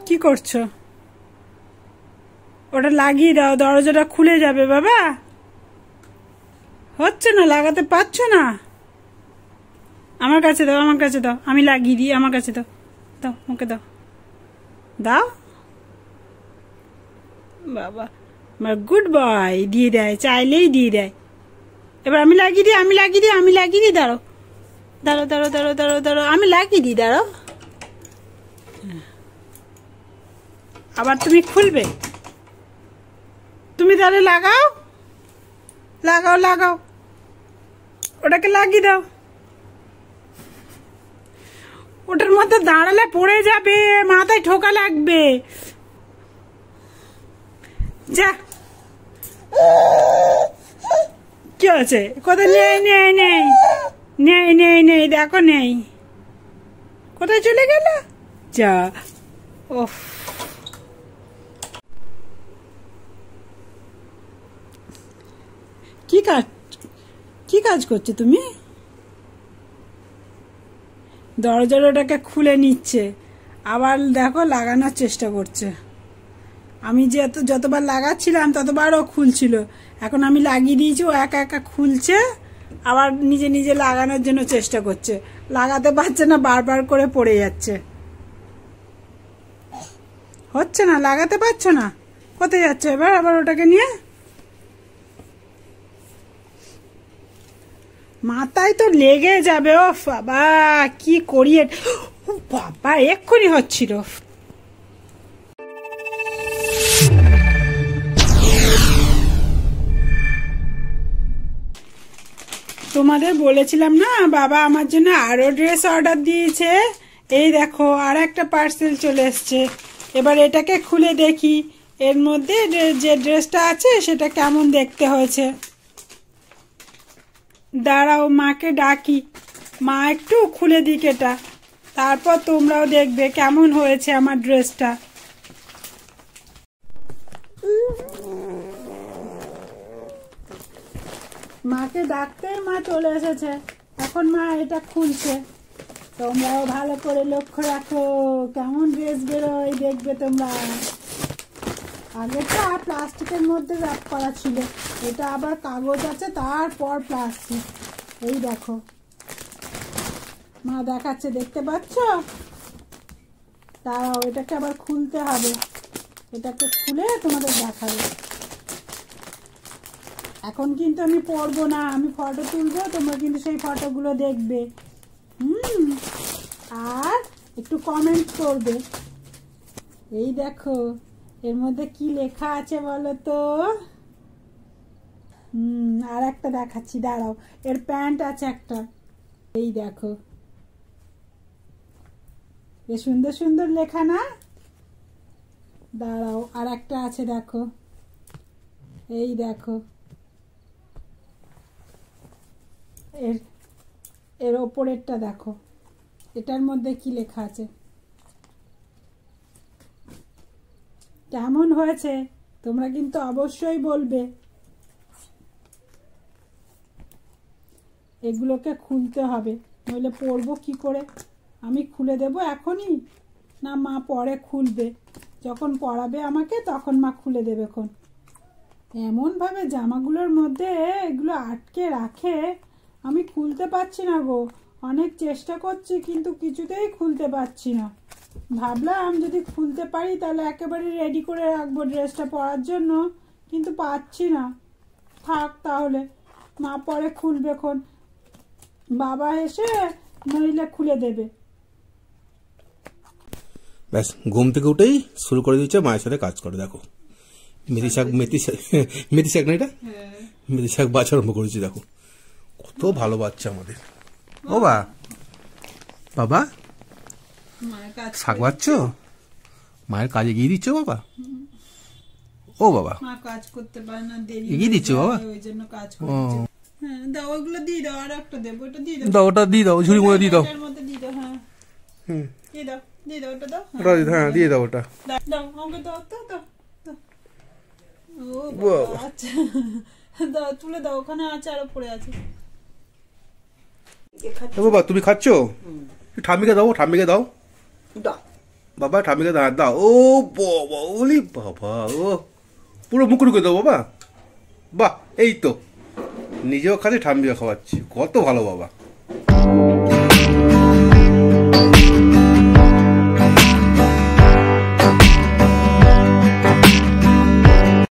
কি করছো? ওটা লাগিয়ে দাও, দরজাটা খুলে যাবে বাবা। হচ্ছে না, লাগাতে পারছো না। আমার কাছে দাও, আমার কাছে দাও, আমি লাগিয়ে দিই। আমার কাছে দাও, দাও ওকে দাও, দাও বাবা। আমার গুড বয়, দিয়ে দেয়, চাইলেই দিয়ে দেয়। এবার আমি লাগিয়ে দিই, আমি লাগিয়ে দিই, আমি লাগিয়ে দিই। দাঁড়ো দাঁড়ো দাঁড়ো দাঁড়ো দাঁড়ো দাঁড়ো, আমি লাগিয়ে দিই, দাঁড়ো। আবার তুমি খুলবে? তুমি তাহলে লাগাও, লাগাও লাগাও, ওটাকে লাগিয়ে দাও। ওটার মধ্যে দাঁড়ালে পড়ে যাবে, মাথায় ঠোকা লাগবে। যা, কি আছে? কোথায়? নেই নেই নেই নেই নেই নেই, দেখো নেই। কোথায় চলে গেল? যা, ওফ। কি কাজ করছো তুমি? দরজার ওটাকে খুলে নিচ্ছে, আবার দেখো লাগানোর চেষ্টা করছে। আমি যতবার লাগাচ্ছিলাম ততবারও খুলছিল। এখন আমি লাগিয়ে দিয়েছি, ও একা একা খুলছে, আবার নিজে নিজে লাগানোর জন্য চেষ্টা করছে। লাগাতে পারছে না, বারবার করে পড়ে যাচ্ছে। হচ্ছে না, লাগাতে পারছো না। কোথায় যাচ্ছে এবার আবার ওটাকে নিয়ে? মাথায় তো লেগে যাবে। ও বাবা, কি করি বাবা, এক্ষুনি হচ্ছিল। তোমাদের বলেছিলাম না, বাবা আমার জন্য আরো ড্রেস অর্ডার দিয়েছে। এই দেখো, আর একটা পার্সেল চলে এসছে। এবার এটাকে খুলে দেখি এর মধ্যে যে ড্রেসটা আছে সেটা কেমন দেখতে হয়েছে। দাঁড়াও, মাকে ডাকি, মা একটু খুলে দিক এটা, তারপর তোমরাও দেখবে কেমন হয়েছে আমার ড্রেসটা। মাকে ডাকতেই মা চলে এসেছে। এখন মা এটা খুলছে, তোমরাও ভালো করে লক্ষ্য রাখো কেমন ড্রেস বেরোয়, দেখবে তোমরা। আগেটা প্লাস্টিকের মধ্যে র্যাপ করা ছিল, এটা আবার কাগজ আছে, তারপর প্লাস্টিক। এই দেখো, মা দেখাচ্ছে, দেখতে পাচ্ছ? দাঁড়াও, এটাকে আবার খুলতে হবে, এটাকে খুলে তোমাদের দেখাবো। এখন কিন্তু আমি পরবো না, আমি ফটো তুলবো, তোমরা কিন্তু সেই ফটোগুলো দেখবে। আর একটু কমেন্ট করবে। এই দেখো, এর মধ্যে কি লেখা আছে বলো তো? আর একটা দেখাচ্ছি, দাঁড়াও। এর প্যান্ট আছে একটা, এই দেখো, এ সুন্দর সুন্দর লেখা না? দাঁড়াও, আর একটা আছে দেখো, এই দেখো, এর ওপরেরটা দেখো, এটার মধ্যে কি লেখা আছে। কেমন হয়েছে তোমরা কিন্তু অবশ্যই বলবে। এগুলোকে খুলতে হবে, নইলে পরবো কি করে? আমি খুলে দেব এখনই, না মা পরে খুলবে? যখন পরাবে আমাকে তখন মা খুলে দেবে। এখন এমনভাবে জামাগুলোর মধ্যে এগুলো আটকে রাখে, আমি খুলতে পারছি না গো। অনেক চেষ্টা করছি কিন্তু কিছুতেই খুলতে পারছি না। ভাবলাম যদি খুলতে পারি তাহলে একেবারে রেডি করে রাখবো ড্রেসটা পরার জন্য, কিন্তু পারছি না। থাক তাহলে, মা পরে খুলবে। এখন বাবা এসে নইলে খুলে দেবে। ব্যাস, ঘুম থেকে উঠেই শুরু করে দিচ্ছে মায়ের সাথে কাজ করে। দেখো, মেথি শাক না এটা? মেথি শাক বাছা আরম্ভ করেছি। দেখো কত ভালো বাচ্চা আমাদের। ও বাবা, শাক বাচ্চ, মায়ের কাজে এগিয়ে দিচ্ছ বাবা? ও বাবা, মা কাজ করতে পারে না, দেরি এগিয়ে দিচ্ছ বাবা, ওই জন্য কাজ করছে। হ্যাঁ দাও, ওগুলো দিয়ে দাও, আর একটা দেবো, ওটা দিয়ে দাও। দাও, ওটা দিয়ে দাও, ঝুড়ি মধ্যে দিয়ে দাও। এর মধ্যে দিয়ে দাও। হ্যাঁ দিয়ে দাও, দিয়ে দাও, ওটা দাও। হ্যাঁ দিয়ে দাও, ওটা দাও, আমাকে দাও তো, দাও। ও বাবা, আচ্ছা দাও, তুলে দাও, ওখানে আছে, আরো পড়ে আছে। বাবা তুমি খাচ্ছ? ঠাম্মিকে দাও, ঠাম্মিকে দাও। বাবা ঠাম্মিকে দাঁড় দাও। ও বাবা, ওলি বাবা, ও পুরো মুকুর করে দাও বাবা। বাহ, এই তো নিজেও খাচ্ছি ঠাম্মিও খাওয়াচ্ছি, কত ভালো বাবা।